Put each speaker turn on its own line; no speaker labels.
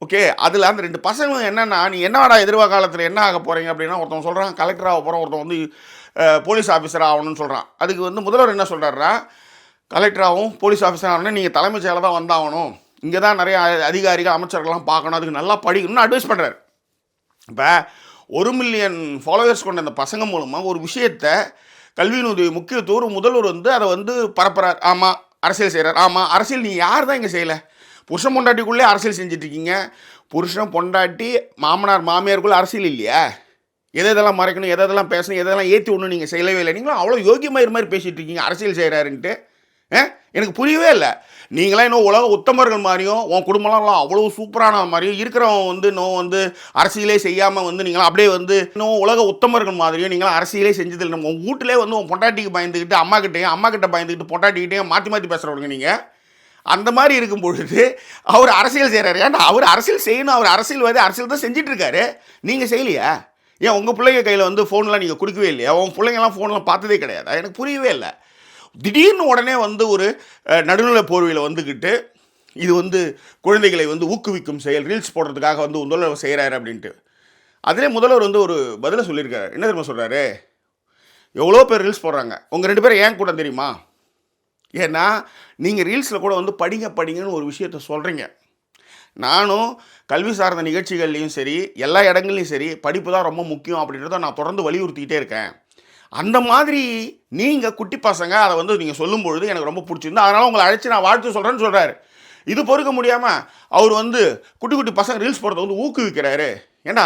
Okay. அதில் அந்த 2 பசங்களும் என்னென்னா, நீ என்னடா எதிர்காலத்தில் என்ன ஆக போகிறீங்க அப்படின்னா, ஒருத்தன் சொல்கிறான் கலெக்டர் ஆக போகிறோம், ஒருத்தன் வந்து போலீஸ் ஆஃபீஸர் ஆகணும்னு சொல்கிறான். அதுக்கு வந்து முதல்வர் என்ன சொல்கிறாருன்னா, கலெக்டராகவும் போலீஸ் ஆஃபீஸர் ஆகணும்னா நீங்கள் தலைமைச் செயலர் தான் வந்தாகணும், இங்கே தான் நிறைய அதிகாரிகள் அமைச்சர்கள்லாம் பார்க்கணும், அதுக்கு நல்லா படிக்கணும்னு அட்வைஸ் பண்ணுறாரு. இப்போ 1 மில்லியன் ஃபாலோவர்ஸ் கொண்ட அந்த பசங்க மூலமாக ஒரு விஷயத்தை கல்வியினுடைய முக்கியத்துவம் முதல்வர் வந்து அதை வந்து பரப்புறார். ஆமாம் அரசியல் செய்கிறார். ஆமாம் அரசியல் நீங்கள் யார் தான் இங்கே செய்யலை? புருஷன் பொண்டாட்டிக்குள்ளே அரசியல் செஞ்சிட்ருக்கீங்க. புருஷன் பொண்டாட்டி மாமனார் மாமியாருக்குள்ளே அரசியல் இல்லையா? எதெல்லாம் மறைக்கணும், எதெல்லாம் பேசணும், எதெல்லாம் ஏற்றி ஒன்றும் நீங்கள் செய்யவே இல்லை. நீங்களும் அவ்வளோ யோகியமாக மாதிரி பேசிகிட்டு இருக்கீங்க அரசியல் செய்கிறாருன்ட்டு. எனக்கு புரியவே இல்லை. நீங்களாம் இன்னும் உலக உத்தமர்கள் மாதிரியும் உன் குடும்பம்லாம் அவ்வளோ சூப்பரான மாதிரியும் இருக்கிறவன் வந்து இன்னும் வந்து அரசியலே செய்யாமல் வந்து நீங்களாம் அப்படியே வந்து இன்னும் உலக உத்தமர்கள் மாதிரியும் நீங்களாம் அரசியலே செஞ்சதில்லை. உங்கள் வீட்டிலே வந்து உன் பொண்டாட்டிக்கு பயந்துக்கிட்டு அம்மா கிட்ட பயந்துக்கிட்டு பொண்டாட்டிக்கிட்டையும் மாற்றி மாற்றி பேசுகிறவங்க நீங்கள். அந்த மாதிரி இருக்கும் பொழுது அவர் அரசியல் செய்கிறாரு. ஏன்னா அவர் அரசியல் செய்யணும், அவர் அரசியல்வாதி, அரசியல் தான் செஞ்சிட்ருக்காரு. நீங்கள் செய்யலையா? ஏன் உங்கள் பிள்ளைங்க கையில் வந்து ஃபோன்லாம் நீங்கள் கொடுக்கவே இல்லையா? உங்கள் பிள்ளைங்கலாம் ஃபோன்லாம் பார்த்ததே கிடையாது. எனக்கு புரியவே இல்லை. திடீர்னு உடனே வந்து ஒரு நடுநிலை போர்வையில் வந்துக்கிட்டு இது வந்து குழந்தைகளை வந்து ஊக்குவிக்கும் செயல், ரீல்ஸ் போடுறதுக்காக வந்து முதல்வர் செய்கிறாரு அப்படின்ட்டு. அதிலே முதல்வர் வந்து ஒரு பதிலை சொல்லியிருக்காரு. என்ன தெரியுமா சொல்கிறாரு? எவ்வளோ பேர் ரீல்ஸ் போடுறாங்க, உங்கள் 2 பேரும் ஏன் கூட தெரியுமா? ஏன்னா நீங்கள் ரீல்ஸில் கூட வந்து படிங்கன்னு ஒரு விஷயத்த சொல்கிறீங்க. நானும் கல்வி சார்ந்த நிகழ்ச்சிகள்லையும் சரி, எல்லா இடங்கள்லையும் சரி, படிப்பு தான் ரொம்ப முக்கியம் அப்படின்றத நான் தொடர்ந்து வலியுறுத்திக்கிட்டே இருக்கேன். அந்த மாதிரி நீங்கள் குட்டி பசங்க அதை வந்து நீங்கள் சொல்லும் பொழுது எனக்கு ரொம்ப பிடிச்சிருந்து, அதனால் உங்களை அழைச்சி நான் வாழ்த்து சொல்கிறேன்னு சொல்கிறாரு. இது பொறுக்க முடியாமல் அவர் வந்து குட்டி குட்டி பசங்க ரீல்ஸ் போடுறத வந்து ஊக்குவிக்கிறாரு. ஏன்னா